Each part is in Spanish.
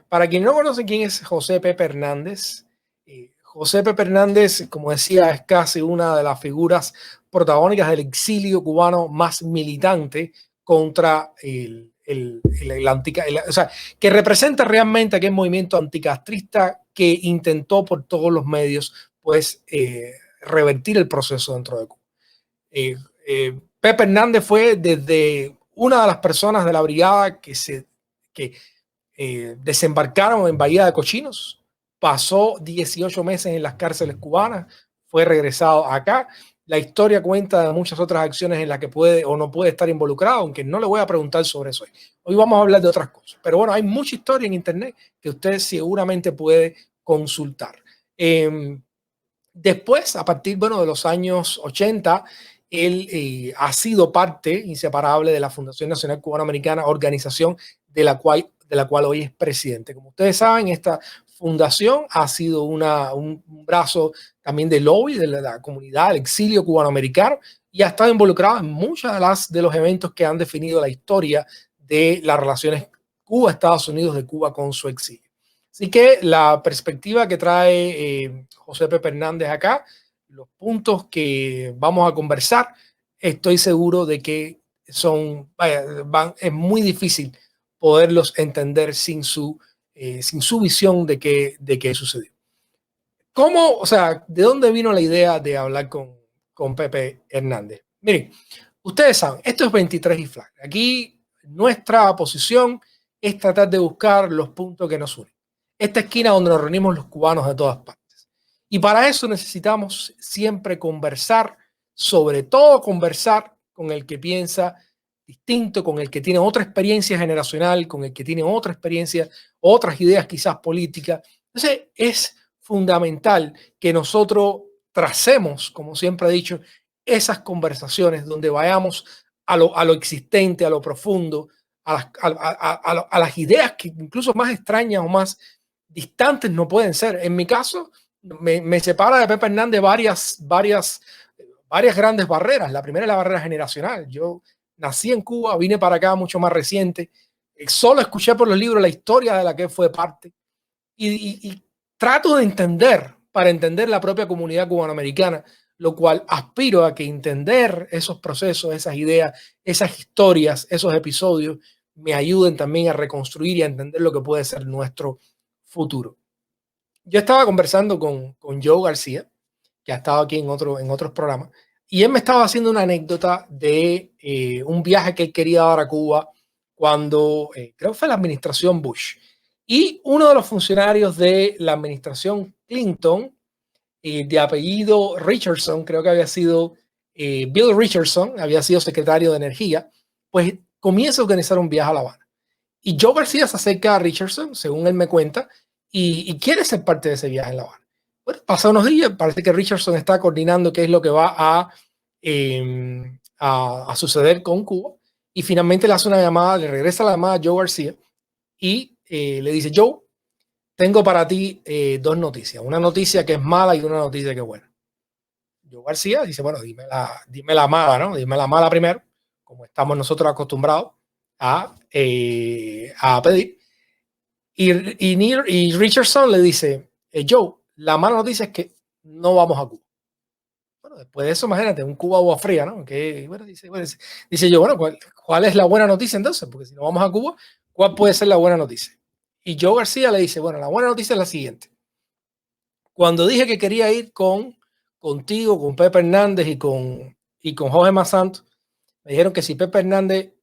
Para quien no conoce quién es José Pepe Hernández, José Pepe Hernández, como decía, es casi una de las figuras protagónicas del exilio cubano más militante contra o sea, que representa realmente aquel movimiento anticastrista que intentó por todos los medios, pues, revertir el proceso dentro de Cuba. Eh, Pepe Hernández fue desde una de las personas de la brigada que desembarcaron en Bahía de Cochinos, pasó 18 meses en las cárceles cubanas, fue regresado acá. La historia cuenta de muchas otras acciones en las que puede o no puede estar involucrado, aunque no le voy a preguntar sobre eso hoy. Hoy vamos a hablar de otras cosas. Pero bueno, hay mucha historia en Internet que usted seguramente puede consultar. Después, a partir, bueno, de los años 80, él ha sido parte inseparable de la Fundación Nacional Cubano-Americana, organización de la cual hoy es presidente. Como ustedes saben, esta fundación ha sido un brazo también de lobby de la comunidad, el exilio cubano-americano, y ha estado involucrado en muchos de los eventos que han definido la historia de las relaciones Cuba-Estados Unidos, de Cuba con su exilio. Así que la perspectiva que trae José Pepe Hernández acá, los puntos que vamos a conversar, estoy seguro de que es muy difícil poderlos entender sin su visión de qué sucedió. ¿Cómo, o sea, de dónde vino la idea de hablar con Pepe Hernández? Miren, ustedes saben, esto es 23 y flag. Aquí nuestra posición es tratar de buscar los puntos que nos unen. Esta esquina donde nos reunimos los cubanos de todas partes. Y para eso necesitamos siempre conversar, sobre todo conversar con el que piensa distinto, con el que tiene otra experiencia generacional, con el que tiene otra experiencia, otras ideas quizás políticas. Entonces es fundamental que nosotros tracemos, como siempre he dicho, esas conversaciones donde vayamos a lo existente, a lo profundo, a las ideas que incluso más extrañas o más distantes no pueden ser. En mi caso, me separa de Pepe Hernández varias grandes barreras. La primera es la barrera generacional. Yo nací en Cuba, vine para acá mucho más reciente, solo escuché por los libros la historia de la que fue parte y trato de entender, para entender la propia comunidad cubanoamericana, lo cual aspiro a que entender esos procesos, esas ideas, esas historias, esos episodios, me ayuden también a reconstruir y a entender lo que puede ser nuestro futuro. Yo estaba conversando con Joe García, que ha estado aquí en otros programas, y él me estaba haciendo una anécdota de un viaje que él quería dar a Cuba cuando, creo que fue la administración Bush. Y uno de los funcionarios de la administración Clinton, de apellido Richardson, creo que había sido Bill Richardson, había sido secretario de Energía, pues comienza a organizar un viaje a La Habana. Y Joe García se acerca a Richardson, según él me cuenta, y quiere ser parte de ese viaje en La Habana. Bueno, pasan unos días, parece que Richardson está coordinando qué es lo que va a suceder con Cuba, y finalmente le hace una llamada, le regresa la llamada a Joe García, y le dice: Joe, tengo para ti dos noticias, una noticia que es mala y una noticia que es buena. Joe García dice: bueno, dime la mala, ¿no? Dime la mala primero, como estamos nosotros acostumbrados a pedir. Y Richardson le dice: Joe, la mala noticia es que no vamos a Cuba. Bueno, después de eso, imagínate, un Cuba agua fría, ¿no? Que, bueno, dice yo, bueno, ¿cuál es la buena noticia entonces? Porque si no vamos a Cuba, ¿cuál puede ser la buena noticia? Y Joe García le dice: bueno, la buena noticia es la siguiente. Cuando dije que quería ir contigo, con Pepe Hernández y con Jorge Masanto, me dijeron que si Pepe Hernández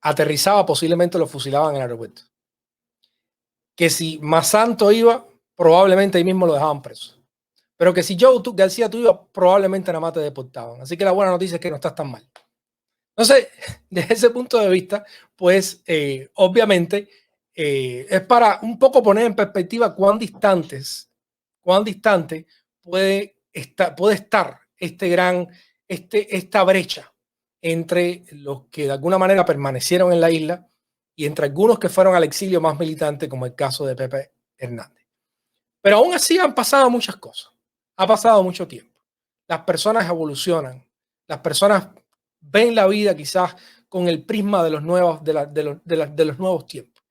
aterrizaba, posiblemente lo fusilaban en el aeropuerto. Que si Masanto iba, probablemente ahí mismo lo dejaban preso. Pero que si García tú ibas, probablemente nada más te deportaban. Así que la buena noticia es que no estás tan mal. Entonces, desde ese punto de vista, pues obviamente es para un poco poner en perspectiva cuán distante puede estar esta brecha entre los que de alguna manera permanecieron en la isla y entre algunos que fueron al exilio más militante, como el caso de Pepe Hernández. Pero aún así han pasado muchas cosas. Ha pasado mucho tiempo. Las personas evolucionan. Las personas ven la vida quizás con el prisma de los nuevos, de los nuevos tiempos.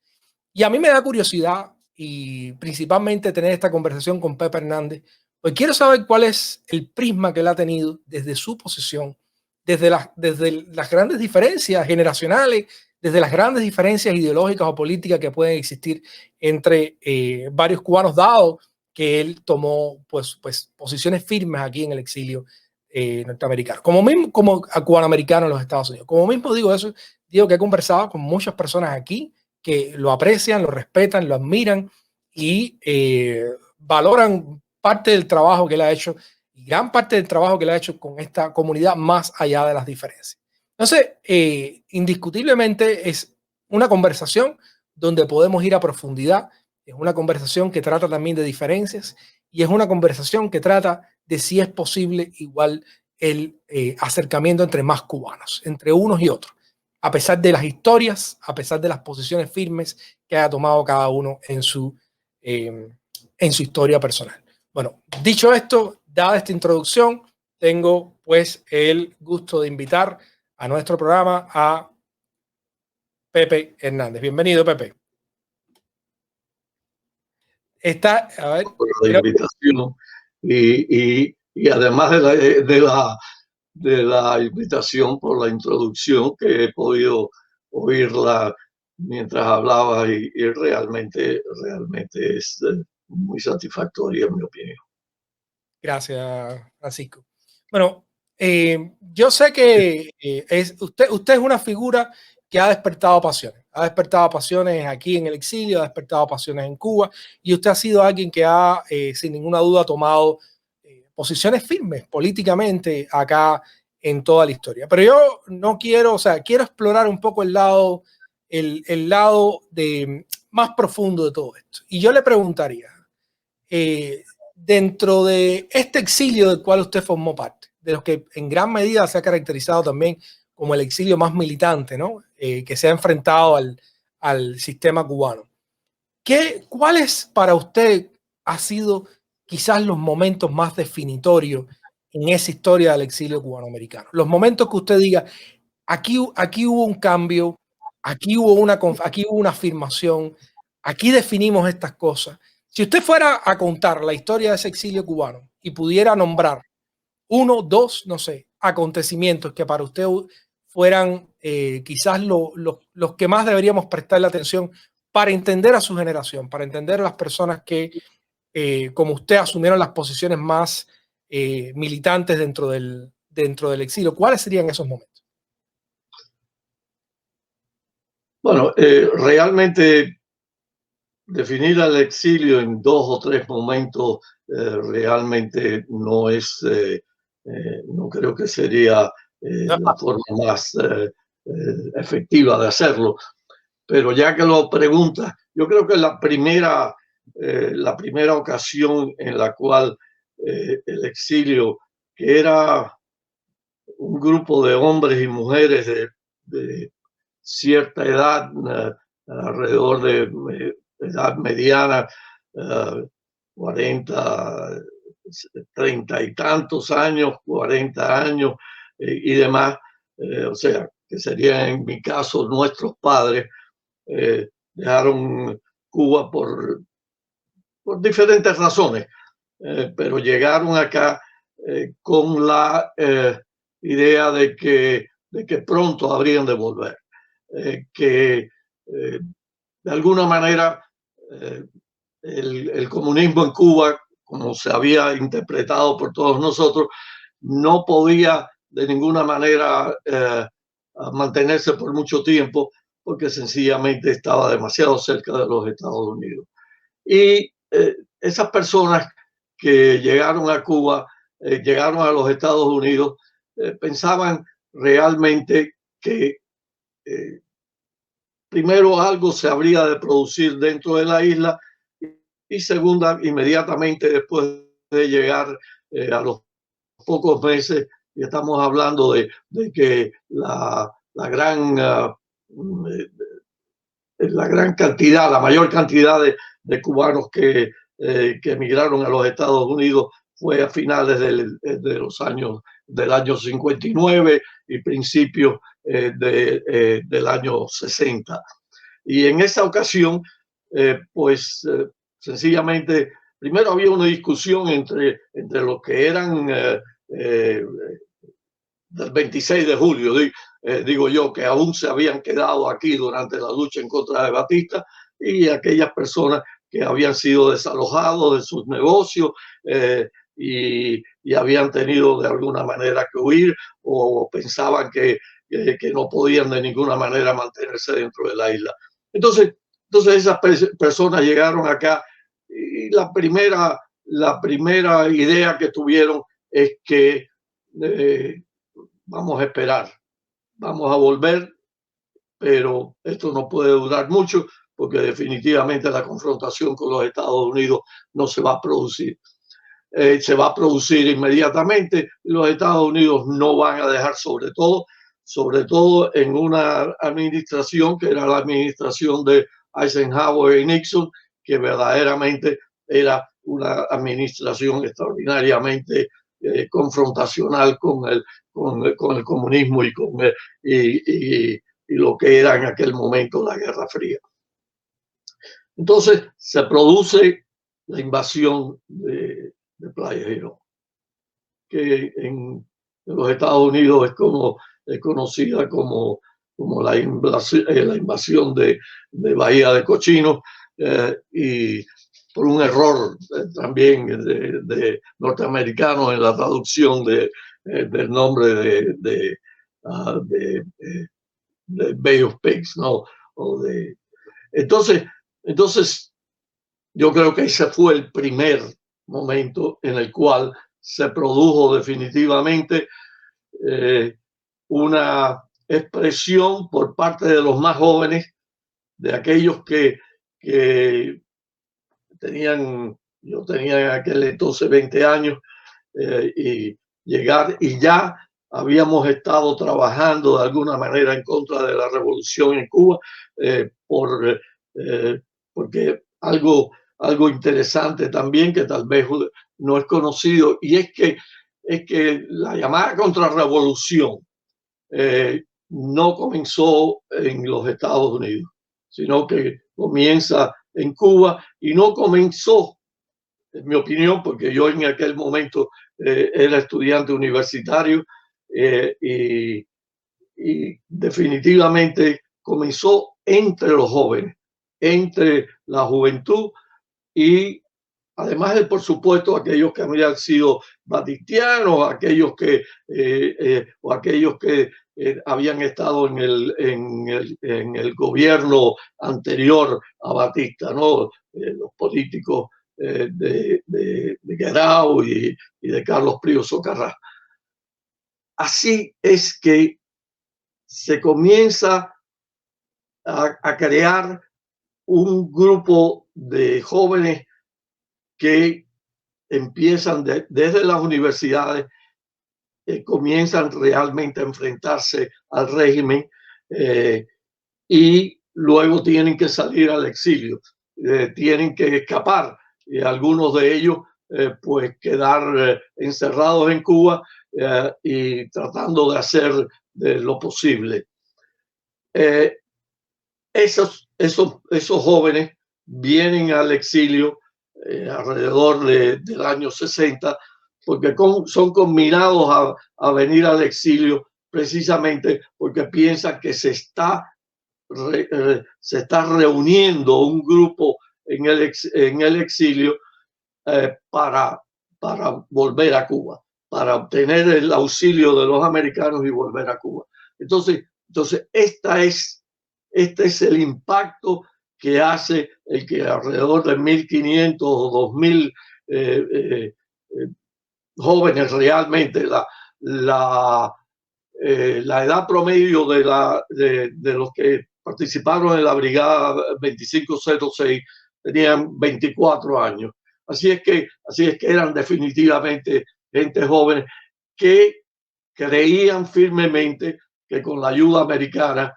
Y a mí me da curiosidad y principalmente tener esta conversación con Pepe Hernández, pues quiero saber cuál es el prisma que él ha tenido desde su posición, desde las grandes diferencias generacionales, desde las grandes diferencias ideológicas o políticas que pueden existir entre varios cubanos, dado que él tomó pues posiciones firmes aquí en el exilio norteamericano, como cubanoamericano en los Estados Unidos. Como mismo digo eso, digo que he conversado con muchas personas aquí que lo aprecian, lo respetan, lo admiran y valoran parte del trabajo que él ha hecho y gran parte del trabajo que él ha hecho con esta comunidad más allá de las diferencias. Entonces, indiscutiblemente es una conversación donde podemos ir a profundidad, es una conversación que trata también de diferencias y es una conversación que trata de si es posible igual el acercamiento entre más cubanos, entre unos y otros, a pesar de las historias, a pesar de las posiciones firmes que haya tomado cada uno en su historia personal. Bueno, dicho esto, dada esta introducción, tengo pues el gusto de invitar a nuestro programa a Pepe Hernández. Bienvenido, Pepe. Está, a ver, por la invitación y además de la invitación por la introducción que he podido oírla mientras hablaba y realmente es muy satisfactoria en mi opinión. Gracias, Francisco. Bueno, yo sé que usted es una figura que ha despertado pasiones aquí en el exilio, ha despertado pasiones en Cuba, y usted ha sido alguien que ha, sin ninguna duda, tomado posiciones firmes políticamente acá en toda la historia. Pero yo no quiero, o sea, quiero explorar un poco el lado más profundo de todo esto. Y yo le preguntaría, dentro de este exilio del cual usted formó parte, de los que en gran medida se ha caracterizado también como el exilio más militante, ¿no? Que se ha enfrentado al sistema cubano. ¿Cuáles para usted ha sido quizás los momentos más definitorios en esa historia del exilio cubanoamericano? Los momentos que usted diga, aquí hubo un cambio, aquí hubo una afirmación, aquí definimos estas cosas. Si usted fuera a contar la historia de ese exilio cubano y pudiera nombrar uno, dos, no sé, acontecimientos que para usted fueran quizás los que más deberíamos prestarle atención para entender a su generación, para entender a las personas que, como usted, asumieron las posiciones más militantes dentro del exilio. ¿Cuáles serían esos momentos? Bueno, realmente definir al exilio en dos o tres momentos realmente no creo que sería la forma más efectiva de hacerlo. Pero ya que lo preguntas, yo creo que la primera ocasión en la cual el exilio, que era un grupo de hombres y mujeres de cierta edad, alrededor de edad mediana, 40, 30 y tantos años, 40 años y demás, o sea, que serían en mi caso nuestros padres, dejaron Cuba por diferentes razones, pero llegaron acá con la idea de que pronto habrían de volver, que de alguna manera el comunismo en Cuba, como se había interpretado por todos nosotros, no podía de ninguna manera mantenerse por mucho tiempo porque sencillamente estaba demasiado cerca de los Estados Unidos. Y esas personas que llegaron a Cuba, llegaron a los Estados Unidos, pensaban realmente que primero algo se habría de producir dentro de la isla y segunda, inmediatamente después de llegar a los pocos meses, y estamos hablando de que la gran cantidad, la mayor cantidad de cubanos que emigraron a los Estados Unidos fue a finales del año 59 y principios del año 60. Y en esa ocasión sencillamente, primero había una discusión entre los que eran del 26 de julio, digo yo, que aún se habían quedado aquí durante la lucha en contra de Batista, y aquellas personas que habían sido desalojados de sus negocios y habían tenido de alguna manera que huir, o pensaban que no podían de ninguna manera mantenerse dentro de la isla. Entonces esas personas llegaron acá, y la primera idea que tuvieron es que vamos a esperar, vamos a volver, pero esto no puede durar mucho, porque definitivamente la confrontación con los Estados Unidos no se va a producir. Se va a producir inmediatamente. Los Estados Unidos no van a dejar, sobre todo en una administración que era la administración de Eisenhower y Nixon, que verdaderamente era una administración extraordinariamente confrontacional con el comunismo y lo que era en aquel momento la Guerra Fría. Entonces se produce la invasión de Playa Girón, que en los Estados Unidos es conocida como la invasión de Bahía de Cochinos, y por un error también de norteamericanos en la traducción del nombre de Bay of Pigs, ¿no? Entonces, yo creo que ese fue el primer momento en el cual se produjo definitivamente una expresión por parte de los más jóvenes, de aquellos que yo tenía en aquel entonces 20 años, y ya habíamos estado trabajando de alguna manera en contra de la revolución en Cuba, porque algo interesante también que tal vez no es conocido, y es que la llamada contrarrevolución no comenzó en los Estados Unidos, sino que comienza en Cuba, y no comenzó, en mi opinión, porque yo en aquel momento era estudiante universitario, y definitivamente comenzó entre los jóvenes, entre la juventud, y además de, por supuesto, aquellos que habían sido batistianos, aquellos que habían estado en el gobierno anterior a Batista, ¿no? Los políticos de Guerau y de Carlos Prío Socarrás. Así es que se comienza a crear un grupo de jóvenes que empiezan desde las universidades, comienzan realmente a enfrentarse al régimen, y luego tienen que salir al exilio, tienen que escapar, y algunos de ellos pues quedar encerrados en Cuba, y tratando de hacer lo posible. Esos jóvenes vienen al exilio alrededor del año 60, porque son combinados a venir al exilio precisamente porque piensan que se está reuniendo un grupo en el exilio para volver a Cuba, para obtener el auxilio de los americanos y volver a Cuba. Entonces este es el impacto que hace el que alrededor de 1.500 o 2.000 jóvenes, realmente la edad promedio de los que participaron en la brigada 2506 tenían 24 años. Así es que eran definitivamente gente joven que creían firmemente que con la ayuda americana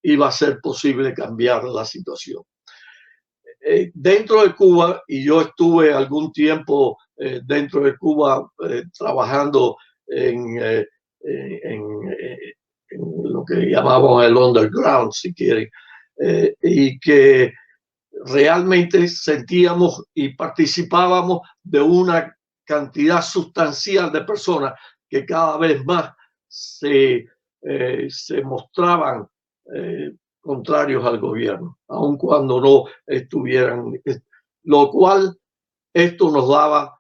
iba a ser posible cambiar la situación. Dentro de Cuba, y yo estuve algún tiempo dentro de Cuba trabajando en lo que llamamos el underground, si quieren, y que realmente sentíamos y participábamos de una cantidad sustancial de personas que cada vez más se mostraban contrarios al gobierno, aun cuando no estuvieran, lo cual esto nos daba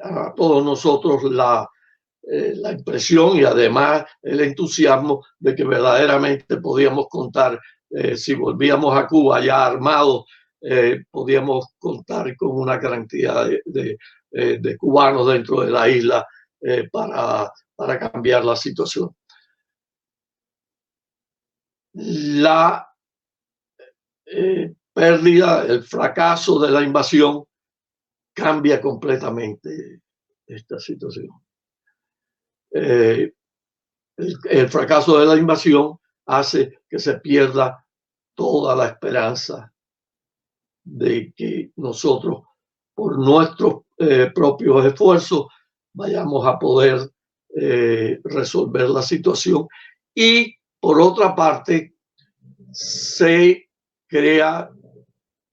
a todos nosotros la impresión y además el entusiasmo de que verdaderamente podíamos contar, si volvíamos a Cuba ya armados, podíamos contar con una gran cantidad de cubanos dentro de la isla para cambiar la situación. La pérdida, el fracaso de la invasión cambia completamente esta situación. El fracaso de la invasión hace que se pierda toda la esperanza de que nosotros, por nuestros propios esfuerzos, vayamos a poder resolver la situación. Y por otra parte, se crea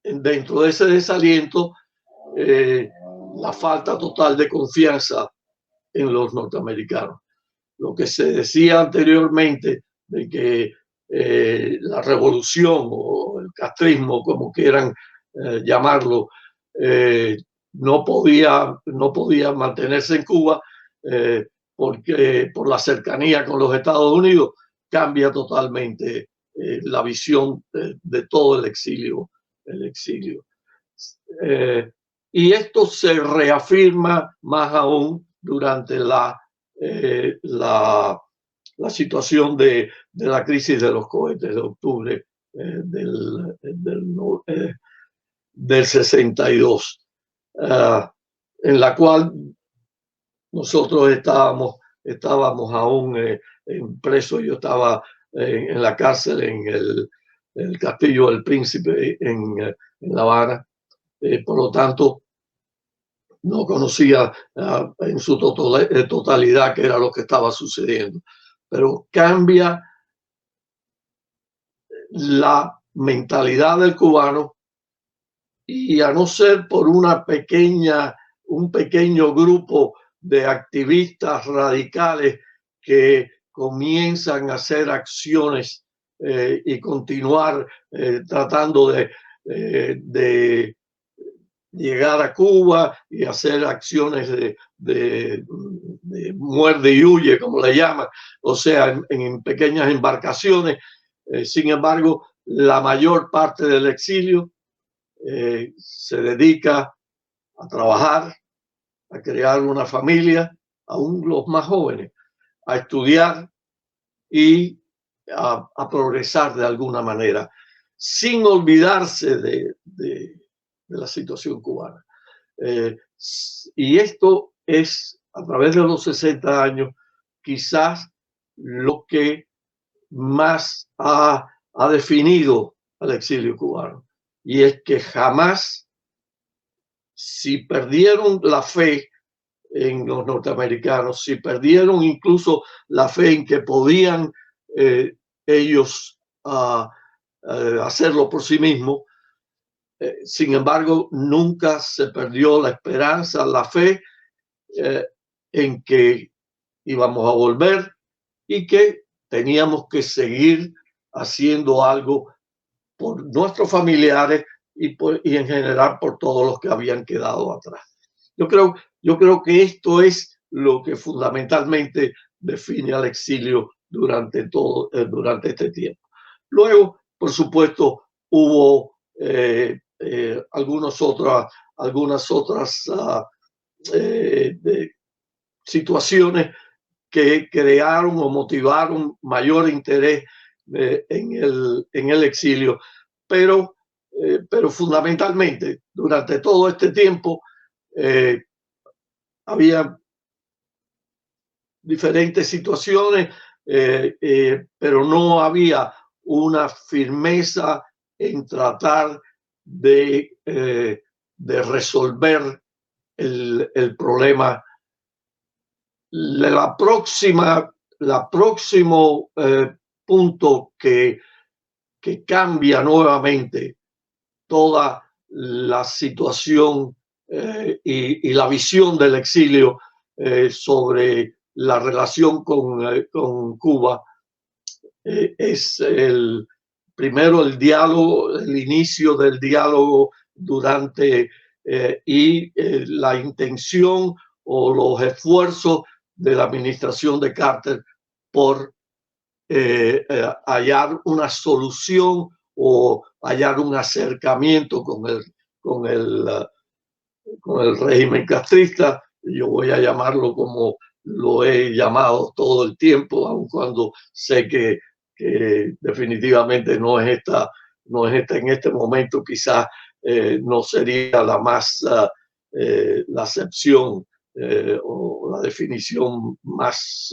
dentro de ese desaliento la falta total de confianza en los norteamericanos. Lo que se decía anteriormente de que la revolución o el castrismo, como quieran llamarlo, no podía mantenerse en Cuba porque por la cercanía con los Estados Unidos, cambia totalmente la visión de todo el exilio. Y esto se reafirma más aún durante la situación de la crisis de los cohetes de octubre del 62, en la cual nosotros estábamos aún presos. Yo estaba en la cárcel en el Castillo del Príncipe en La Habana. Por lo tanto, no conocía en su totalidad qué era lo que estaba sucediendo. Pero cambia la mentalidad del cubano, y a no ser por un pequeño grupo de activistas radicales que comienzan a hacer acciones y continuar tratando de llegar a Cuba y hacer acciones de muerde y huye, como le llaman, o sea, en pequeñas embarcaciones. Sin embargo, la mayor parte del exilio se dedica a trabajar, a crear una familia, aún los más jóvenes, a estudiar y a progresar de alguna manera, sin olvidarse de la situación cubana. Y esto es, a través de los 60 años, quizás lo que más ha definido al exilio cubano. Y es que jamás, si perdieron la fe en los norteamericanos, si perdieron incluso la fe en que podían ellos hacerlo por sí mismos, sin embargo, nunca se perdió la esperanza, la fe en que íbamos a volver y que teníamos que seguir haciendo algo por nuestros familiares y en general por todos los que habían quedado atrás. Yo creo que esto es lo que fundamentalmente define al exilio durante este tiempo. Luego, por supuesto, hubo algunas otras situaciones que crearon o motivaron mayor interés en el exilio, pero fundamentalmente durante todo este tiempo había diferentes situaciones, pero no había una firmeza en tratar de resolver el problema. La próximo punto que cambia nuevamente toda la situación y la visión del exilio sobre la relación con Cuba. Es primero el diálogo, el inicio del diálogo durante la intención o los esfuerzos de la administración de Carter por hallar una solución o hallar un acercamiento con el régimen castrista. Yo voy a llamarlo como lo he llamado todo el tiempo, aun cuando sé que definitivamente no es esta en este momento, quizás no sería la más la acepción o la definición más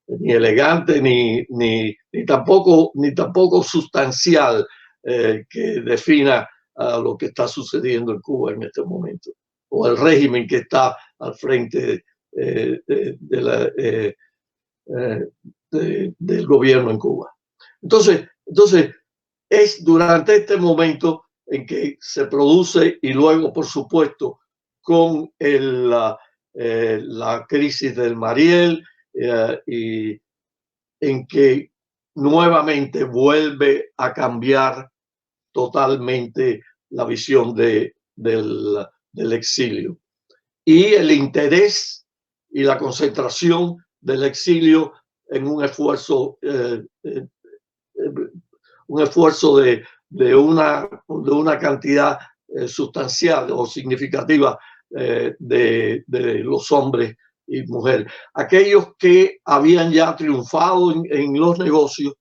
ni elegante ni tampoco sustancial que defina lo que está sucediendo en Cuba en este momento, o el régimen que está al frente del gobierno en Cuba. Entonces, es durante este momento en que se produce, y luego, por supuesto, con la crisis del Mariel, y en que nuevamente vuelve a cambiar totalmente la visión del exilio. Y el interés y la concentración del exilio en un esfuerzo de una cantidad sustancial o significativa de los hombres y mujeres. Aquellos que habían ya triunfado en los negocios,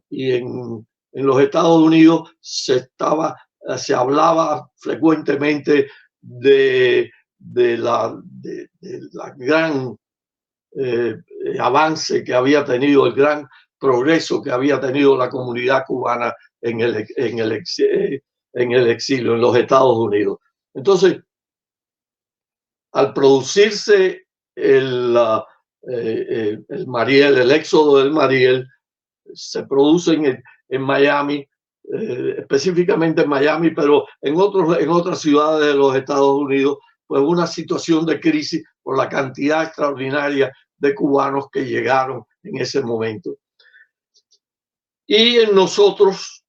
y en los Estados Unidos se hablaba frecuentemente de la gran avance que había tenido, el gran progreso que había tenido la comunidad cubana en el exilio, en los Estados Unidos. Entonces, al producirse el Mariel, el éxodo del Mariel, se produce en Miami, específicamente en Miami, pero en otras ciudades de los Estados Unidos, pues una situación de crisis por la cantidad extraordinaria de cubanos que llegaron en ese momento. Y en nosotros,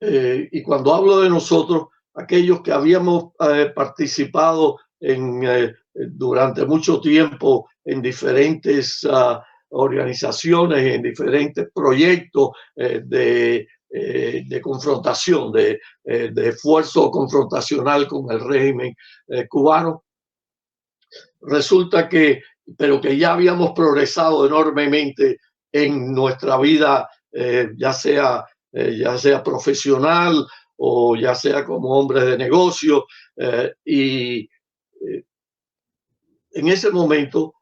y cuando hablo de nosotros, aquellos que habíamos participado durante mucho tiempo en diferentes organizaciones, en diferentes proyectos de confrontación, de esfuerzo confrontacional con el régimen cubano, resulta pero que ya habíamos progresado enormemente en nuestra vida, ya sea profesional o ya sea como hombres de negocio, y en ese momento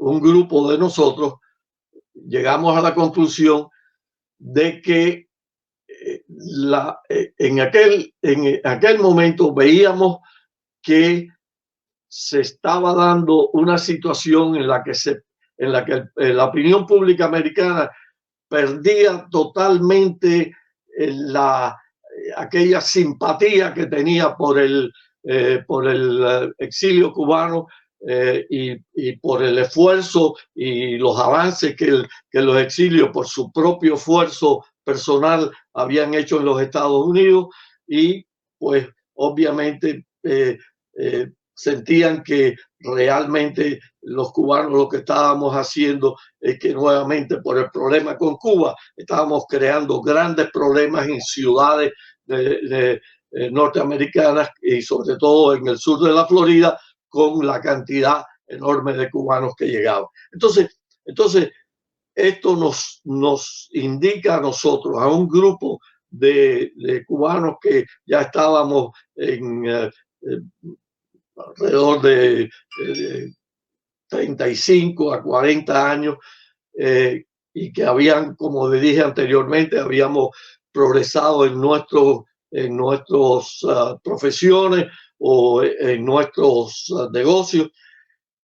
un grupo de nosotros llegamos a la conclusión de que en aquel momento veíamos que se estaba dando una situación en la que la opinión pública americana perdía totalmente aquella simpatía que tenía por el exilio cubano, y por el esfuerzo y los avances que los exilios por su propio esfuerzo personal habían hecho en los Estados Unidos, y pues obviamente sentían que realmente los cubanos lo que estábamos haciendo es que nuevamente por el problema con Cuba estábamos creando grandes problemas en ciudades norteamericanas y sobre todo en el sur de la Florida, con la cantidad enorme de cubanos que llegaban. Entonces esto nos indica a nosotros, a un grupo de cubanos que ya estábamos alrededor de 35 a 40 años, y que habían, como le dije anteriormente, habíamos progresado en nuestras profesiones o en nuestros negocios,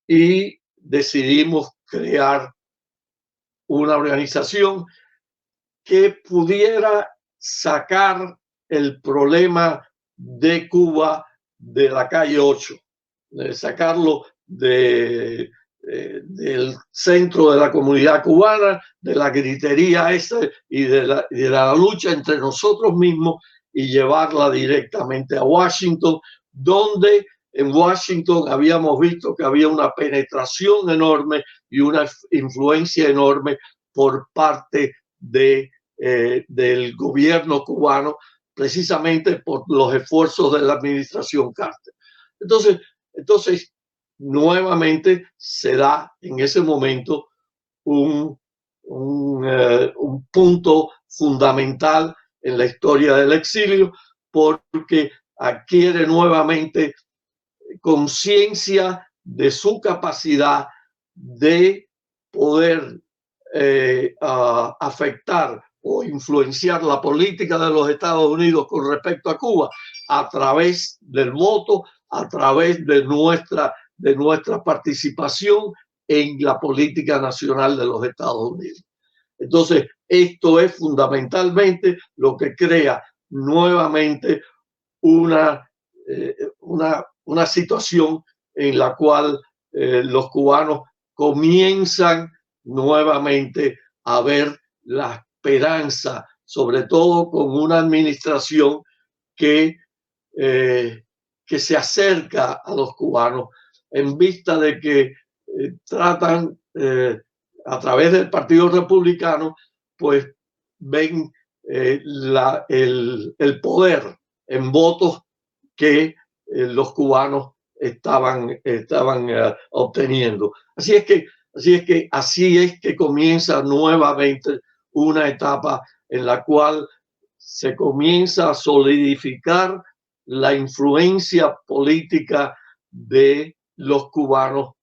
y decidimos crear una organización que pudiera sacar el problema de Cuba de la calle 8, sacarlo del centro de la comunidad cubana, de la gritería esa y de la lucha entre nosotros mismos, y llevarla directamente a Washington, donde en Washington habíamos visto que había una penetración enorme y una influencia enorme por parte del gobierno cubano, precisamente por los esfuerzos de la administración Carter. Entonces nuevamente se da en ese momento un punto fundamental en la historia del exilio, porque adquiere nuevamente conciencia de su capacidad de poder afectar o influenciar la política de los Estados Unidos con respecto a Cuba a través del voto, a través de nuestra participación en la política nacional de los Estados Unidos. Entonces, esto es fundamentalmente lo que crea nuevamente una situación en la cual los cubanos comienzan nuevamente a ver la esperanza, sobre todo con una administración que se acerca a los cubanos, en vista de que tratan a través del Partido Republicano, pues ven el poder en votos que los cubanos estaban obteniendo. Así es que comienza nuevamente una etapa en la cual se comienza a solidificar la influencia política de los cubanos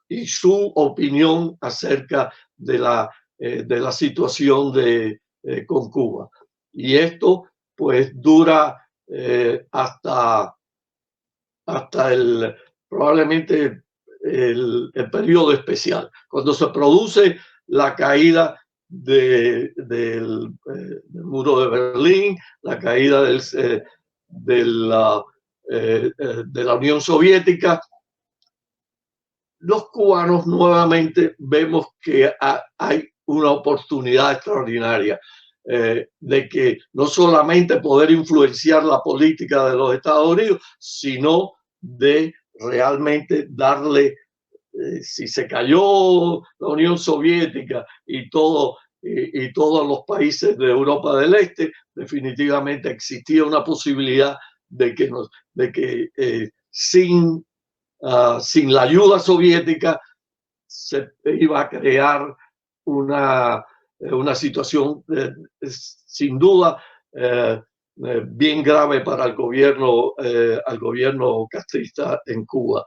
y su opinión acerca de la situación con Cuba. Y esto pues dura hasta probablemente el periodo especial, cuando se produce la caída del muro de Berlín, la caída de la Unión Soviética. Los cubanos nuevamente vemos que hay una oportunidad extraordinaria de que no solamente poder influenciar la política de los Estados Unidos, sino de realmente darle, si se cayó la Unión Soviética y todos los países de Europa del Este, definitivamente existía una posibilidad de que sin la ayuda soviética se iba a crear una situación sin duda bien grave para el gobierno castrista en Cuba.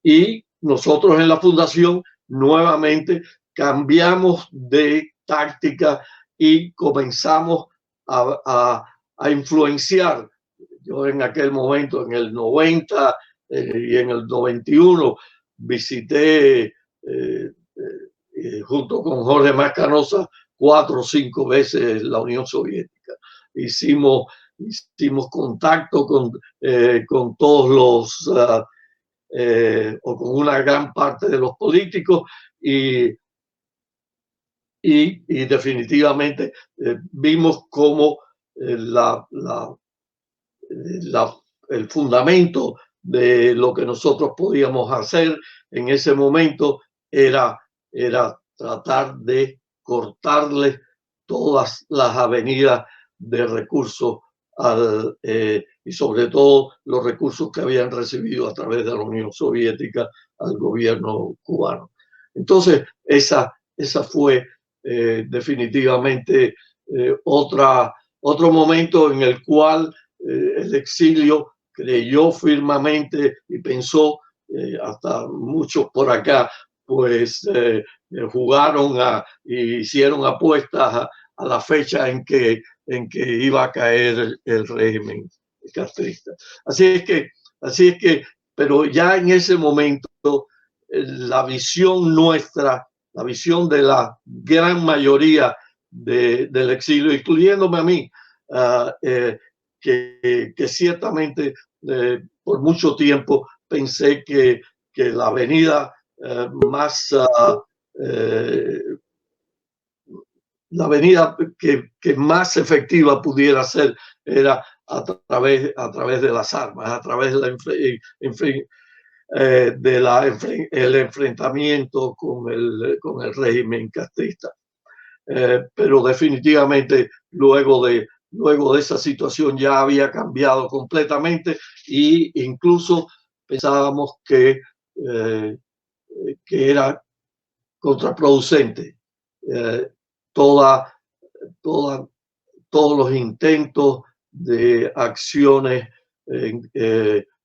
Y nosotros en la fundación nuevamente cambiamos de táctica y comenzamos a influenciar. Yo en aquel momento, en el 90 y en el 91, visité junto con Jorge Mascanosa 4 o 5 veces la Unión Soviética. Hicimos contacto con todos los o con una gran parte de los políticos y definitivamente vimos cómo el fundamento de lo que nosotros podíamos hacer en ese momento era tratar de cortarle todas las avenidas de recursos y sobre todo los recursos que habían recibido a través de la Unión Soviética al gobierno cubano. Entonces, esa fue definitivamente otro momento en el cual el exilio creyó firmemente y pensó, hasta muchos por acá, pues jugaron y hicieron apuestas a la fecha en que iba a caer el régimen castrista. Así es que, pero ya en ese momento, la visión nuestra, la visión de la gran mayoría del exilio, incluyéndome a mí, que ciertamente por mucho tiempo pensé que la avenida más eh, la avenida que más efectiva pudiera ser era a través de las armas, a través de el enfrentamiento con el régimen castrista. Pero definitivamente luego de esa situación ya había cambiado completamente e incluso pensábamos que era contraproducente toda, toda, todos los intentos de acciones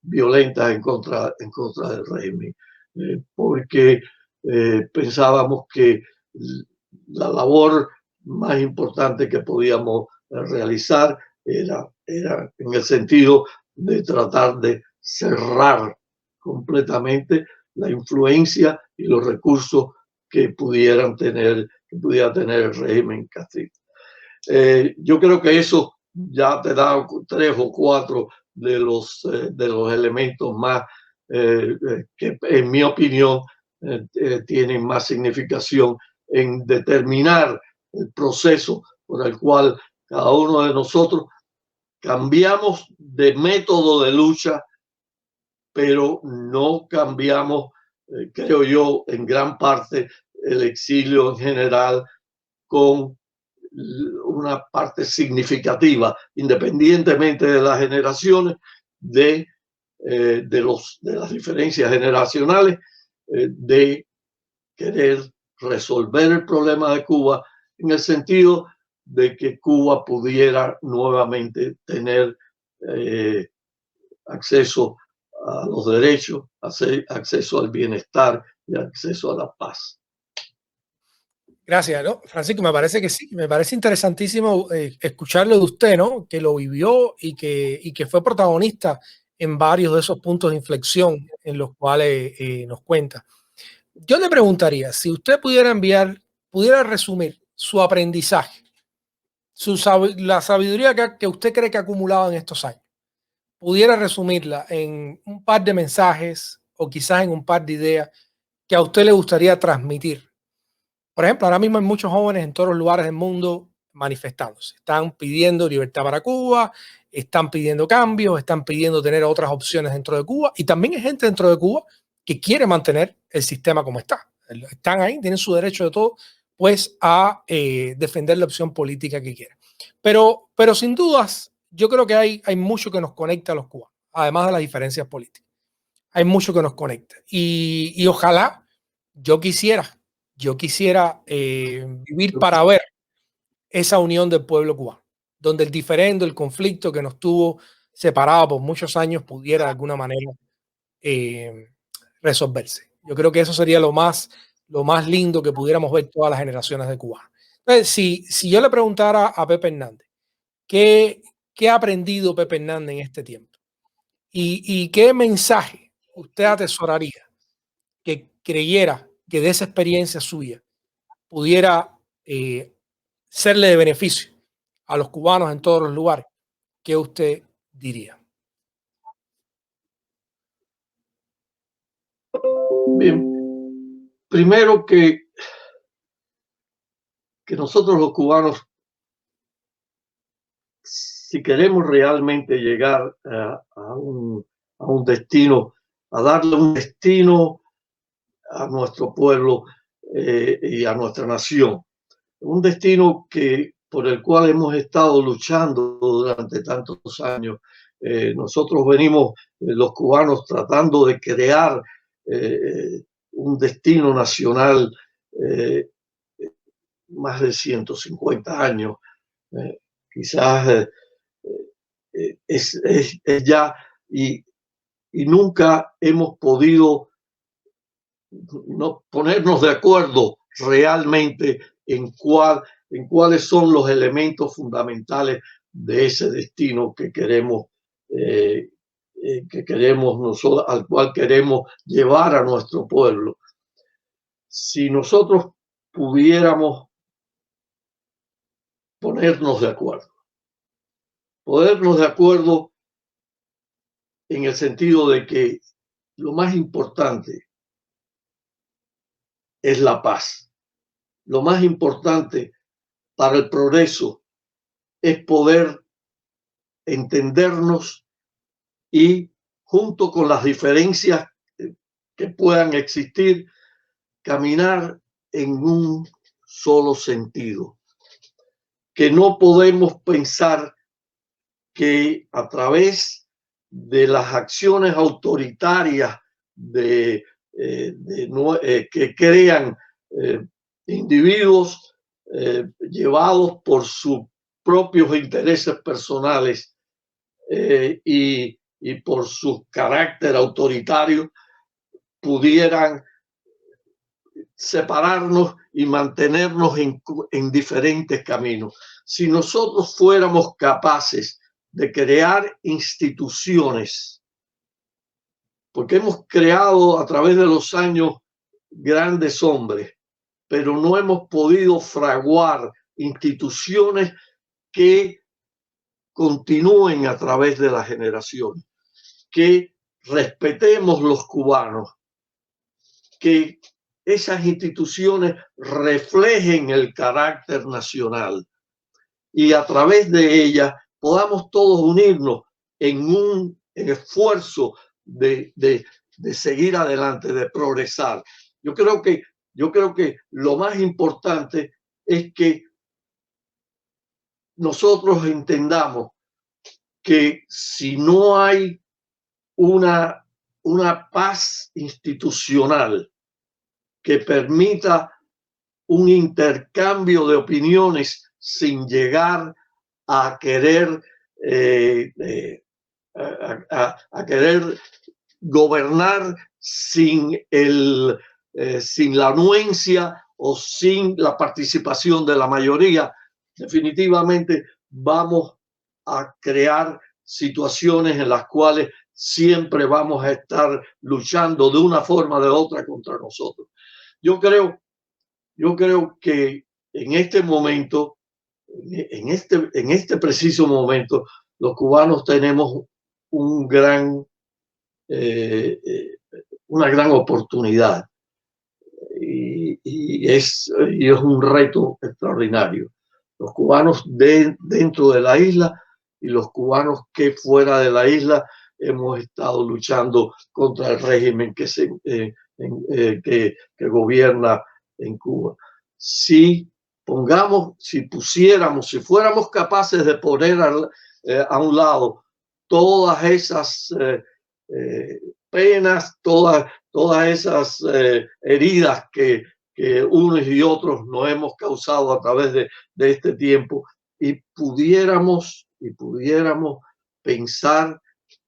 violentas en contra del régimen, porque pensábamos que la labor más importante que podíamos realizar era en el sentido de tratar de cerrar completamente la influencia y los recursos que pudiera tener el régimen castrista. Yo creo que eso ya te da 3 o 4 de los elementos más que en mi opinión tienen más significación en determinar el proceso por el cual cada uno de nosotros cambiamos de método de lucha, pero no cambiamos, creo yo, en gran parte el exilio en general con una parte significativa, independientemente de las generaciones, de las diferencias generacionales, de querer resolver el problema de Cuba en el sentido de que Cuba pudiera nuevamente tener acceso a los derechos, acceso al bienestar y acceso a la paz. Gracias, ¿no? Francisco, me parece que sí, me parece interesantísimo escucharlo de usted, ¿no? Que lo vivió y que fue protagonista en varios de esos puntos de inflexión en los cuales nos cuenta. Yo le preguntaría, si usted pudiera resumir su aprendizaje, la sabiduría que usted cree que ha acumulado en estos años, pudiera resumirla en un par de mensajes o quizás en un par de ideas que a usted le gustaría transmitir. Por ejemplo, ahora mismo hay muchos jóvenes en todos los lugares del mundo manifestándose. Están pidiendo libertad para Cuba, están pidiendo cambios, están pidiendo tener otras opciones dentro de Cuba. Y también hay gente dentro de Cuba que quiere mantener el sistema como está. Están ahí, tienen su derecho de todo, pues, a defender la opción política que quieran. Pero sin dudas, yo creo que hay mucho que nos conecta a los cubanos, además de las diferencias políticas. Hay mucho que nos conecta. Y ojalá yo quisiera vivir para ver esa unión del pueblo cubano, donde el diferendo, el conflicto que nos tuvo separado por muchos años pudiera de alguna manera resolverse. Yo creo que eso sería lo más lindo que pudiéramos ver todas las generaciones de cubanos. Entonces, si yo le preguntara a Pepe Hernández, ¿qué ha aprendido Pepe Hernández en este tiempo? ¿Y qué mensaje usted atesoraría que creyera que de esa experiencia suya pudiera serle de beneficio a los cubanos en todos los lugares? ¿Qué usted diría? Bien, primero que nosotros los cubanos, si queremos realmente llegar a un destino, a darle un destino a nuestro pueblo y a nuestra nación, un destino por el cual hemos estado luchando durante tantos años. Nosotros venimos, los cubanos, tratando de crear un destino nacional más de 150 años. Quizás es ya, y nunca hemos podido no ponernos de acuerdo realmente en cuáles son los elementos fundamentales de ese destino que queremos nosotros, al cual queremos llevar a nuestro pueblo. Si nosotros pudiéramos ponernos de acuerdo. Ponernos de acuerdo en el sentido de que lo más importante es la paz. Lo más importante para el progreso es poder entendernos y, junto con las diferencias que puedan existir, caminar en un solo sentido. Que no podemos pensar que a través de las acciones autoritarias que crean individuos llevados por sus propios intereses personales y por su carácter autoritario, pudieran separarnos y mantenernos en diferentes caminos. Si nosotros fuéramos capaces de crear instituciones, porque hemos creado a través de los años grandes hombres, pero no hemos podido fraguar instituciones que continúen a través de las generaciones, que respetemos los cubanos, que esas instituciones reflejen el carácter nacional y a través de ellas podamos todos unirnos en un esfuerzo de seguir adelante, de progresar. Yo creo que lo más importante es que nosotros entendamos que si no hay una paz institucional que permita un intercambio de opiniones sin llegar a querer querer gobernar sin la anuencia o sin la participación de la mayoría, definitivamente vamos a crear situaciones en las cuales siempre vamos a estar luchando de una forma o de otra contra nosotros. Yo creo que en este momento, en este preciso momento, los cubanos tenemos una gran oportunidad y es un reto extraordinario. Los cubanos dentro de la isla y los cubanos que fuera de la isla hemos estado luchando contra el régimen que gobierna en Cuba. Si fuéramos capaces de poner a un lado todas esas penas, todas esas heridas que unos y otros nos hemos causado a través de este tiempo y pudiéramos pensar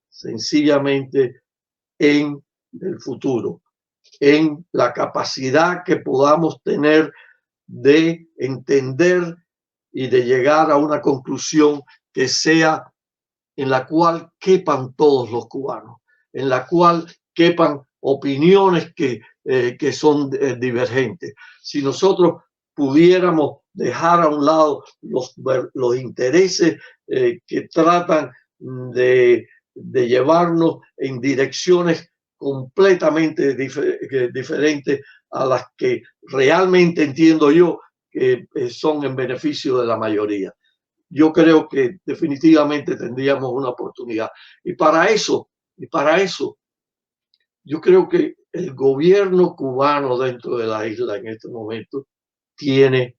sencillamente en el futuro, en la capacidad que podamos tener de entender y de llegar a una conclusión que sea en la cual quepan todos los cubanos, en la cual quepan opiniones que son divergentes. Si nosotros pudiéramos dejar a un lado los intereses que tratan de llevarnos en direcciones completamente diferentes a las que realmente entiendo yo que son en beneficio de la mayoría. Yo creo que definitivamente tendríamos una oportunidad. Y para eso, yo creo que el gobierno cubano dentro de la isla en este momento tiene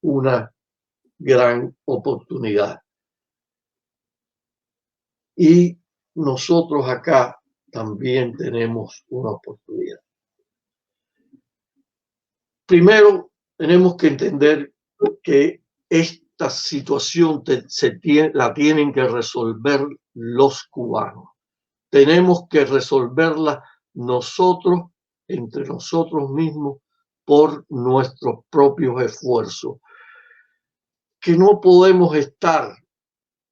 una gran oportunidad. Y nosotros acá también tenemos una oportunidad. Primero, tenemos que entender que esta situación la tienen que resolver los cubanos. Tenemos que resolverla nosotros, entre nosotros mismos, por nuestros propios esfuerzos. Que no podemos estar,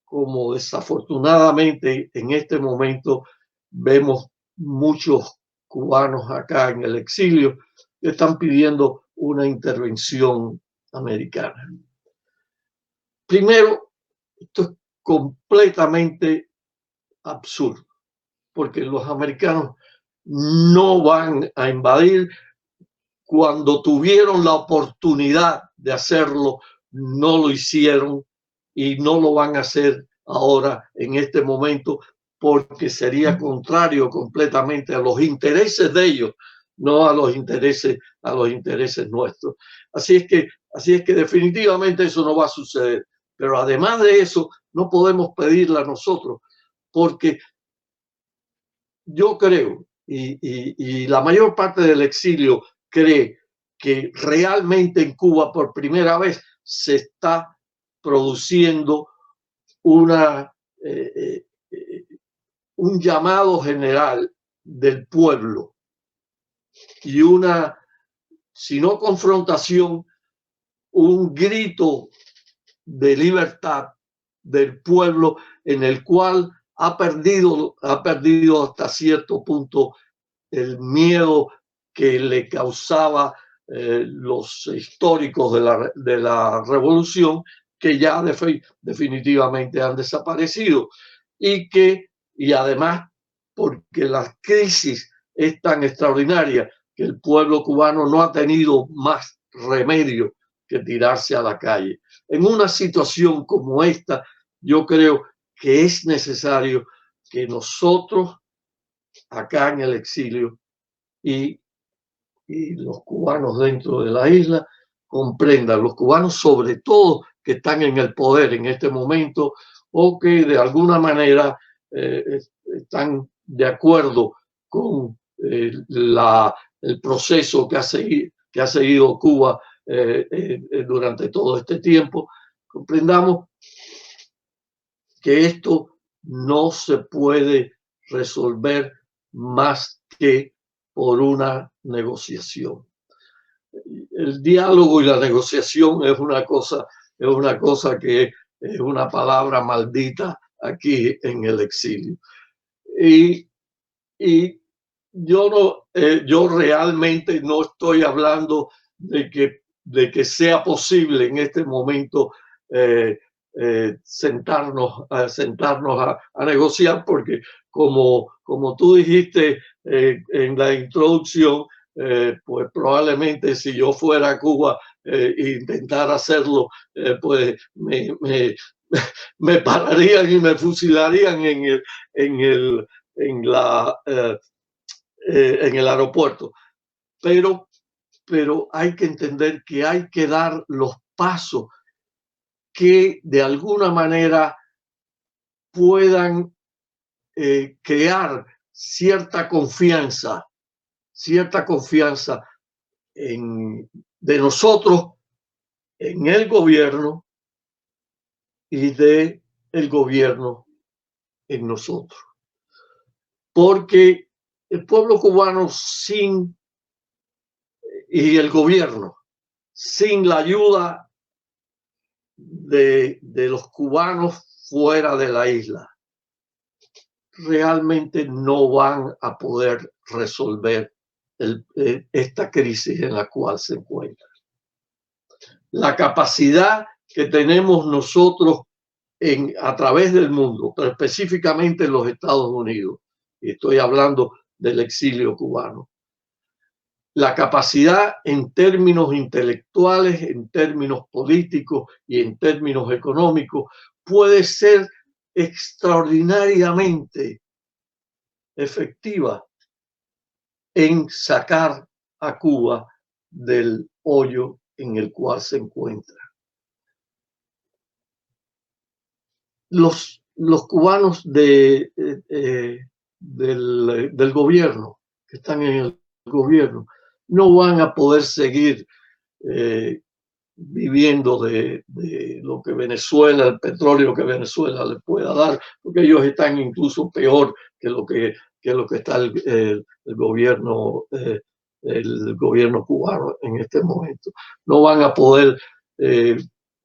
como desafortunadamente en este momento vemos muchos cubanos acá en el exilio, que están pidiendo una intervención americana. Primero, esto es completamente absurdo, porque los americanos no van a invadir. Cuando tuvieron la oportunidad de hacerlo, no lo hicieron y no lo van a hacer ahora en este momento, porque sería contrario completamente a los intereses de ellos, no a los intereses nuestros. Así es que definitivamente eso no va a suceder. Pero además de eso, no podemos pedirle a nosotros, porque yo creo, y la mayor parte del exilio cree, que realmente en Cuba por primera vez se está produciendo una, un llamado general del pueblo y una, si no confrontación, un grito de libertad del pueblo, en el cual ha perdido hasta cierto punto el miedo que le causaba los históricos de la revolución, que ya definitivamente han desaparecido, y además porque la crisis es tan extraordinaria que el pueblo cubano no ha tenido más remedio que tirarse a la calle. En una situación como esta, yo creo que es necesario que nosotros, acá en el exilio, y los cubanos dentro de la isla, comprendan, los cubanos sobre todo que están en el poder en este momento o que de alguna manera están de acuerdo con el proceso que ha seguido Cuba durante todo este tiempo, comprendamos que esto no se puede resolver más que por una negociación. El diálogo y la negociación es una cosa que es una palabra maldita aquí en el exilio. Y yo realmente no estoy hablando de que sea posible en este momento sentarnos a negociar, porque como tú dijiste en la introducción, pues probablemente si yo fuera a Cuba e intentar hacerlo, pues me pararían y me fusilarían en el aeropuerto. Pero hay que entender que hay que dar los pasos que de alguna manera puedan crear cierta confianza de nosotros en el gobierno y de el gobierno en nosotros. Porque el pueblo cubano y el gobierno, sin la ayuda de los cubanos fuera de la isla, realmente no van a poder resolver esta crisis en la cual se encuentra. La capacidad que tenemos nosotros a través del mundo, pero específicamente en los Estados Unidos, y estoy hablando del exilio cubano, la capacidad en términos intelectuales, en términos políticos y en términos económicos puede ser extraordinariamente efectiva en sacar a Cuba del hoyo en el cual se encuentra. Los cubanos del gobierno, que están en el gobierno, no van a poder seguir viviendo de lo que Venezuela, el petróleo que Venezuela le pueda dar, porque ellos están incluso peor que lo que está el gobierno cubano en este momento. No van a poder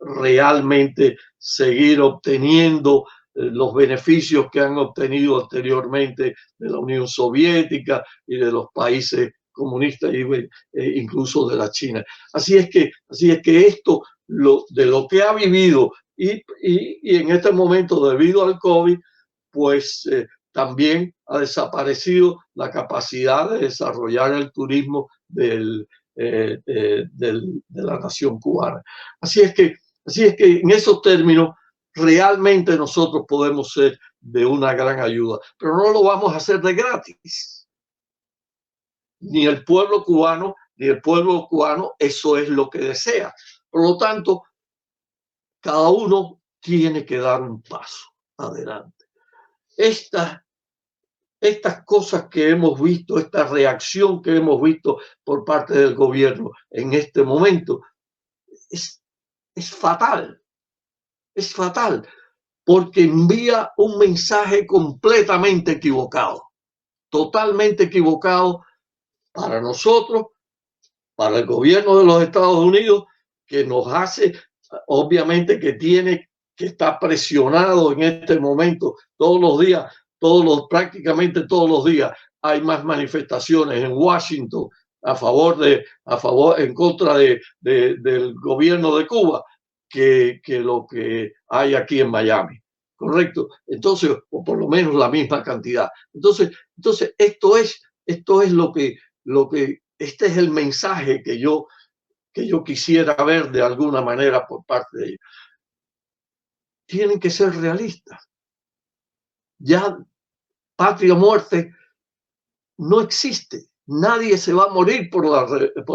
realmente seguir obteniendo los beneficios que han obtenido anteriormente de la Unión Soviética y de los países comunistas, incluso de la China. Así es que esto, de lo que ha vivido y en este momento, debido al COVID, pues también ha desaparecido la capacidad de desarrollar el turismo de la nación cubana. Así es que en esos términos realmente nosotros podemos ser de una gran ayuda, pero no lo vamos a hacer de gratis. Ni el pueblo cubano, eso es lo que desea. Por lo tanto, cada uno tiene que dar un paso adelante. Estas cosas que hemos visto, esta reacción que hemos visto por parte del gobierno en este momento, es fatal, porque envía un mensaje completamente equivocado, totalmente equivocado para nosotros, para el gobierno de los Estados Unidos, que nos hace, obviamente que tiene que estar presionado en este momento todos los días, prácticamente todos los días hay más manifestaciones en Washington en contra del gobierno de Cuba que lo que hay aquí en Miami. Correcto. Entonces, o por lo menos la misma cantidad. Entonces esto es lo que este es el mensaje que yo quisiera ver de alguna manera por parte de ellos. Tienen que ser realistas. Ya patria o muerte no existe. Nadie se va a morir por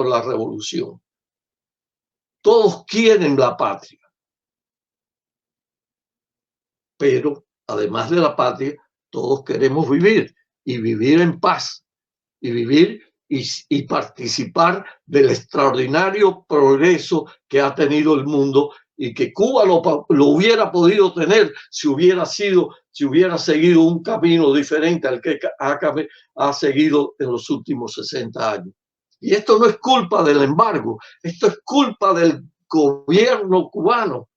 la revolución. Todos quieren la patria. Pero además de la patria, todos queremos vivir y vivir en paz y vivir y participar del extraordinario progreso que ha tenido el mundo y que Cuba lo hubiera podido tener si hubiera seguido un camino diferente al que ha seguido en los últimos 60 años. Y esto no es culpa del embargo, esto es culpa del gobierno cubano,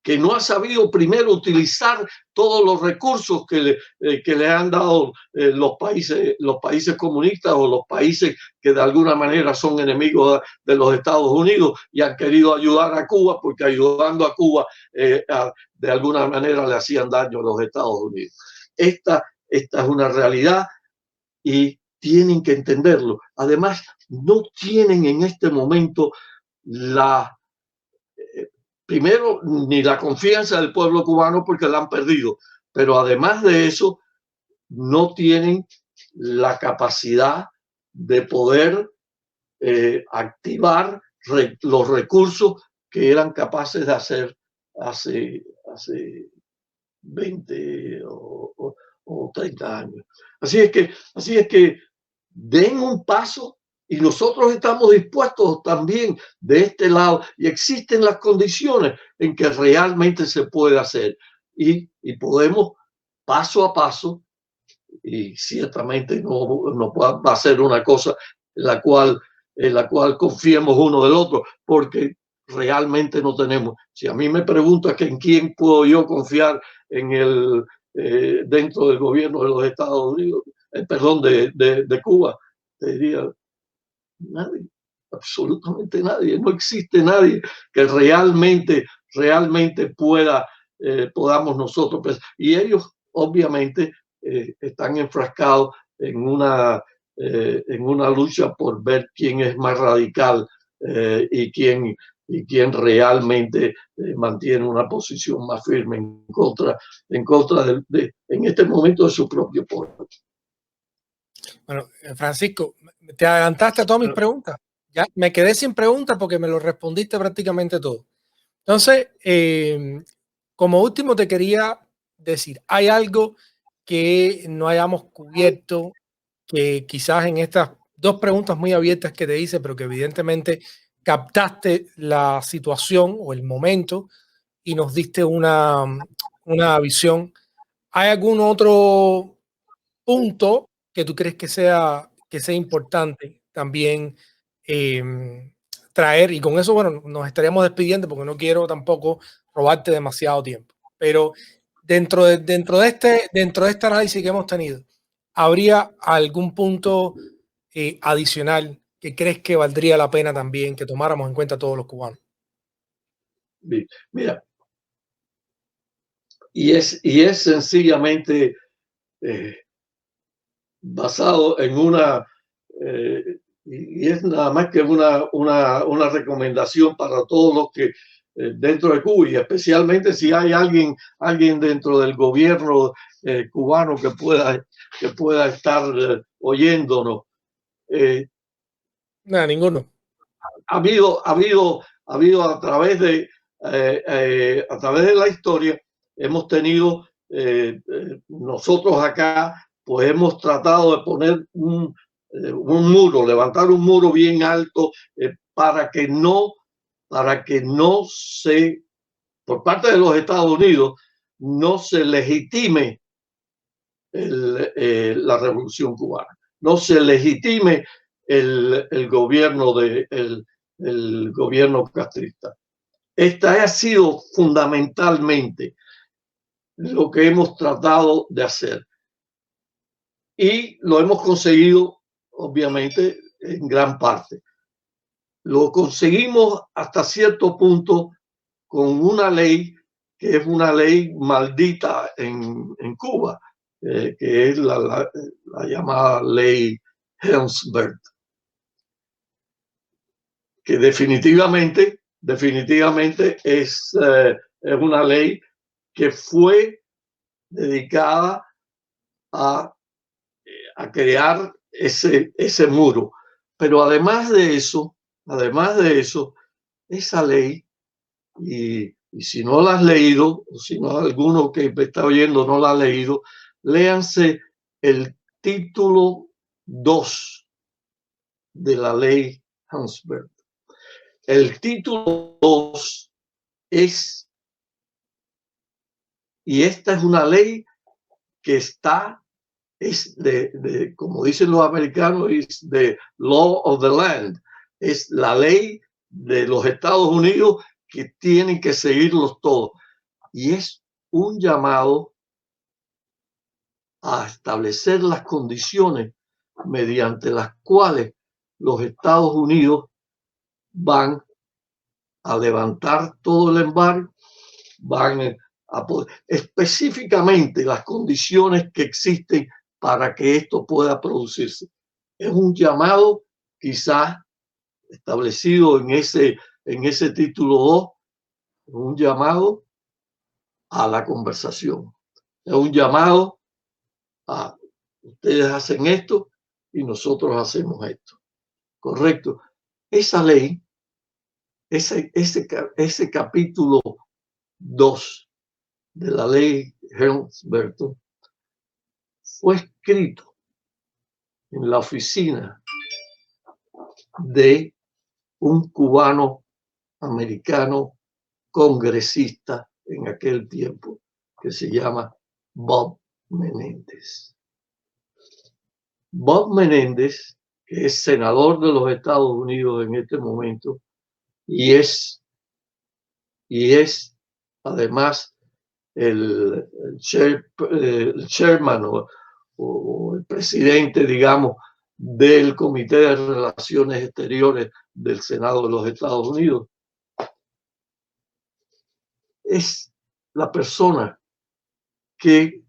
que no ha sabido primero utilizar todos los recursos que le han dado los países comunistas o los países que de alguna manera son enemigos de los Estados Unidos y han querido ayudar a Cuba, porque ayudando a Cuba de alguna manera le hacían daño a los Estados Unidos. Esta es una realidad y tienen que entenderlo. Además, no tienen en este momento primero, ni la confianza del pueblo cubano porque la han perdido, pero además de eso, no tienen la capacidad de poder activar los recursos que eran capaces de hacer hace 20 o 30 años. Así es que den un paso y nosotros estamos dispuestos también de este lado y existen las condiciones en que realmente se puede hacer y podemos paso a paso, y ciertamente no va a ser una cosa en la cual confiemos uno del otro, porque realmente no tenemos. Si a mí me preguntas que en quién puedo yo confiar dentro del gobierno de los Estados Unidos, perdón, de Cuba, te diría nadie, absolutamente nadie. No existe nadie que realmente podamos nosotros pensar. Y ellos obviamente están enfrascados en una lucha por ver quién es más radical y quién realmente mantiene una posición más firme en contra en este momento de su propio pueblo. Bueno, Francisco, te adelantaste a todas mis preguntas. Ya me quedé sin preguntas porque me lo respondiste prácticamente todo. Entonces, como último te quería decir, ¿hay algo que no hayamos cubierto, que quizás en estas dos preguntas muy abiertas que te hice, pero que evidentemente captaste la situación o el momento y nos diste una visión? ¿Hay algún otro punto que tú crees que sea importante también traer? Y con eso, bueno, nos estaríamos despidiendo porque no quiero tampoco robarte demasiado tiempo. Pero dentro de este análisis que hemos tenido, ¿habría algún punto adicional que crees que valdría la pena también que tomáramos en cuenta todos los cubanos? Mira, y es sencillamente basado en y es nada más que una recomendación para todos los que dentro de Cuba, y especialmente si hay alguien dentro del gobierno cubano que pueda estar oyéndonos. Nada, ninguno. Ha habido a través de la historia, hemos tenido, nosotros acá, pues hemos tratado de poner un muro, levantar un muro bien alto para que no se, por parte de los Estados Unidos, no se legitime la revolución cubana, no se legitime el gobierno el gobierno castrista. Esta ha sido fundamentalmente lo que hemos tratado de hacer y lo hemos conseguido, obviamente, en gran parte. Lo conseguimos hasta cierto punto con una ley que es una ley maldita en Cuba, que es la llamada ley Helms-Burton, que definitivamente es una ley que fue dedicada a crear ese muro. Pero además de eso, esa ley, y si no la has leído, o si no alguno que me está oyendo no la ha leído, léanse el título 2 de la ley Helms-Burton. El título 2 y esta es una ley que es como dicen los americanos, es the law of the land, es la ley de los Estados Unidos que tienen que seguirlos todos. Y es un llamado a establecer las condiciones mediante las cuales los Estados Unidos van a levantar todo el embargo, van a poder, específicamente las condiciones que existen para que esto pueda producirse. Es un llamado quizás establecido en ese título 2, un llamado a la conversación. Es un llamado a ustedes hacen esto y nosotros hacemos esto. Correcto. Esa ley, ese capítulo 2 de la ley Helms-Burton fue escrito en la oficina de un cubano americano congresista en aquel tiempo que se llama Bob Menéndez. Bob Menéndez, que es senador de los Estados Unidos en este momento y es además el chairman o el presidente, digamos, del Comité de Relaciones Exteriores del Senado de los Estados Unidos. Es la persona que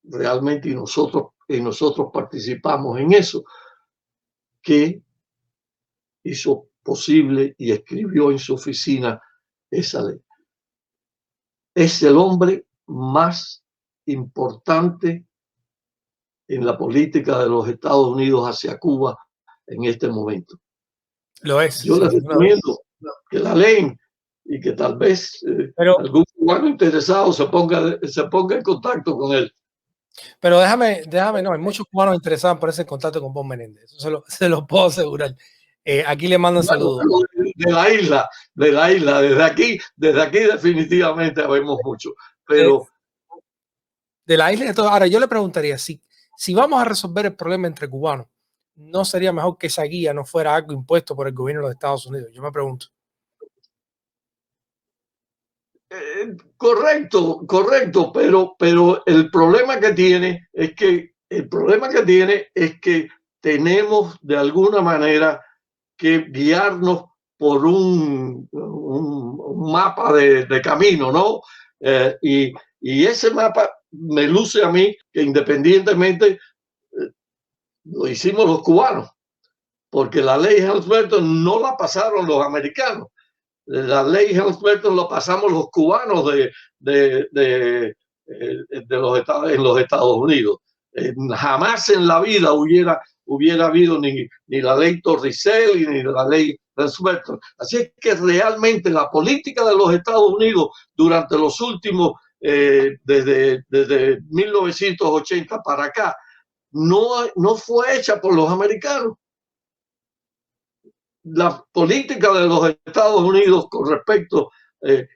realmente y nosotros participamos en eso, que hizo posible y escribió en su oficina esa ley. Es el hombre más importante en la política de los Estados Unidos hacia Cuba en este momento. Lo es. Yo les recomiendo que la leen y que tal vez algún cubano interesado se ponga en contacto con él. Pero déjame, no, hay muchos cubanos interesados en ponerse en contacto con Bob Menéndez, eso se lo puedo asegurar. Aquí le mando un saludo. De la isla, desde aquí definitivamente habemos mucho, pero de la isla de todo. Ahora yo le preguntaría, si vamos a resolver el problema entre cubanos, ¿no sería mejor que esa guía no fuera algo impuesto por el gobierno de los Estados Unidos? Yo me pregunto. Correcto, pero el problema que tiene es que tenemos de alguna manera que guiarnos por un mapa de camino, ¿no? Y Y ese mapa me luce a mí que independientemente lo hicimos los cubanos, porque la ley Helms-Burton no la pasaron los americanos. La ley Helms-Burton lo pasamos los cubanos de en los Estados Unidos. Jamás en la vida hubiera habido ni la ley Torricelli ni la ley Helms-Burton. Así es que realmente la política de los Estados Unidos durante los últimos, desde 1980 para acá, no fue hecha por los americanos. La política de los Estados Unidos con respecto,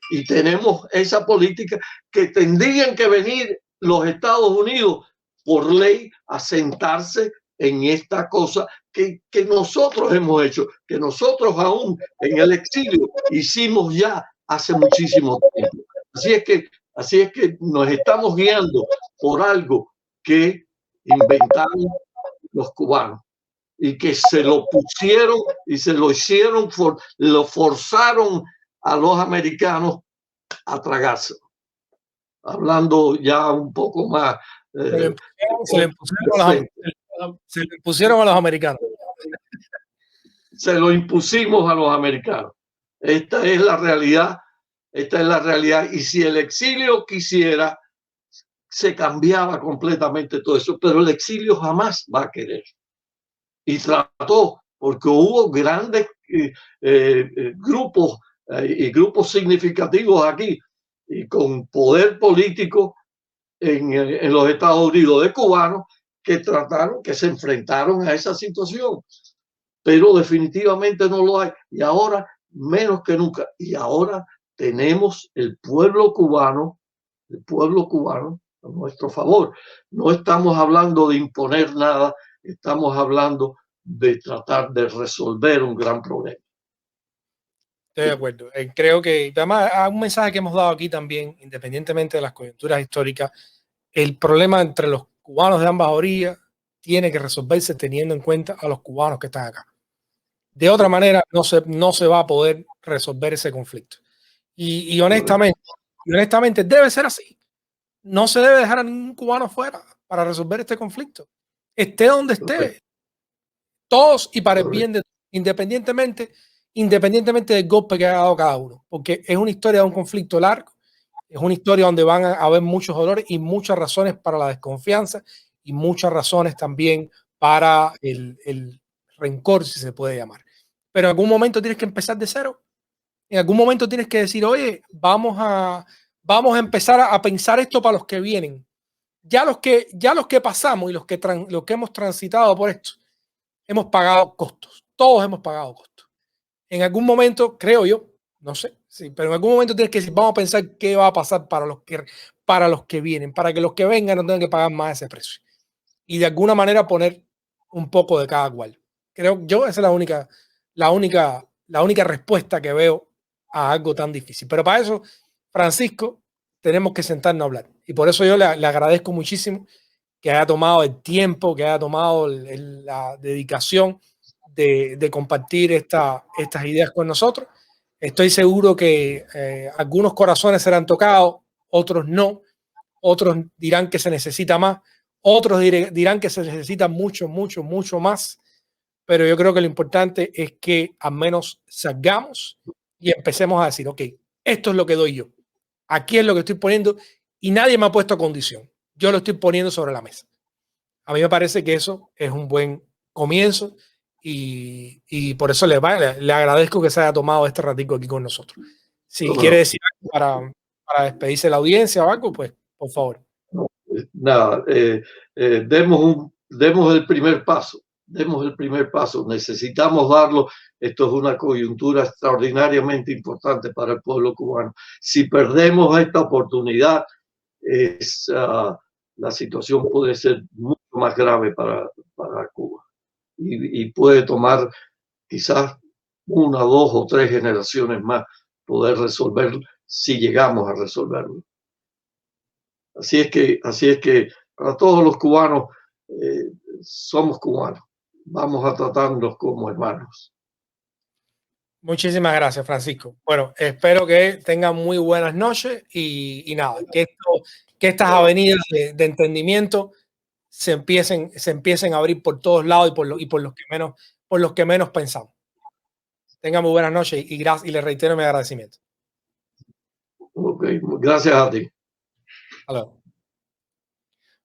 y tenemos esa política que tendrían que venir los Estados Unidos por ley a sentarse en esta cosa que nosotros hemos hecho, que nosotros aún en el exilio hicimos ya hace muchísimo tiempo. Así es que nos estamos guiando por algo que inventaron los cubanos y que se lo pusieron y se lo hicieron, lo forzaron a los americanos a tragarse. Hablando ya un poco más. Se le impusieron a los americanos. Se lo impusimos a los americanos. Esta es la realidad. Esta es la realidad. Y si el exilio quisiera, se cambiaba completamente todo eso. Pero el exilio jamás va a querer. Y trató, porque hubo grandes grupos y grupos significativos aquí y con poder político en los Estados Unidos de cubanos que trataron, que se enfrentaron a esa situación, pero definitivamente no lo hay y ahora menos que nunca. Y ahora tenemos el pueblo cubano a nuestro favor. No estamos hablando de imponer nada, estamos hablando de tratar de resolver un gran problema. Estoy de acuerdo. Creo que además un mensaje que hemos dado aquí también, independientemente de las coyunturas históricas, el problema entre los cubanos de ambas orillas tiene que resolverse teniendo en cuenta a los cubanos que están acá. De otra manera, no se va a poder resolver ese conflicto. Y honestamente debe ser así. No se debe dejar a ningún cubano fuera para resolver este conflicto. Esté donde esté. Todos y para el bien de todos, independientemente del golpe que haya dado cada uno. Porque es una historia de un conflicto largo. Es una historia donde van a haber muchos dolores y muchas razones para la desconfianza y muchas razones también para el rencor, si se puede llamar. Pero en algún momento tienes que empezar de cero. En algún momento tienes que decir, oye, vamos a empezar a pensar esto para los que vienen. Ya los que pasamos y los que hemos transitado por esto, hemos pagado costos. Todos hemos pagado costos. En algún momento, creo yo, no sé, sí, pero en algún momento tienes que decir, vamos a pensar qué va a pasar para los que vienen, para que los que vengan no tengan que pagar más ese precio. Y de alguna manera poner un poco de cada cual. Creo yo esa es la única respuesta que veo a algo tan difícil. Pero para eso, Francisco, tenemos que sentarnos a hablar. Y por eso yo le agradezco muchísimo que haya tomado el tiempo, que haya tomado la dedicación de compartir estas ideas con nosotros. Estoy seguro que algunos corazones serán tocados, otros no, otros dirán que se necesita más, otros dirán que se necesita mucho, mucho, mucho más, pero yo creo que lo importante es que al menos salgamos y empecemos a decir, ok, esto es lo que doy yo, aquí es lo que estoy poniendo y nadie me ha puesto condición, yo lo estoy poniendo sobre la mesa. A mí me parece que eso es un buen comienzo y por eso le agradezco que se haya tomado este ratico aquí con nosotros. Si quiere decir algo para despedirse de la audiencia o algo, pues por favor. Nada, demos el primer paso. Demos el primer paso. Necesitamos darlo. Esto es una coyuntura extraordinariamente importante para el pueblo cubano. Si perdemos esta oportunidad, la situación puede ser mucho más grave para Cuba y puede tomar quizás 1, 2 o 3 generaciones más poder resolverlo si llegamos a resolverlo. Así es que para todos los cubanos somos cubanos. Vamos a tratarnos como hermanos. Muchísimas gracias, Francisco. Bueno, espero que tengan muy buenas noches y nada, que estas avenidas de entendimiento se empiecen a abrir por todos lados y por los que menos pensamos. Tengan muy buenas noches y les reitero mi agradecimiento. Ok, gracias a ti. Hasta luego.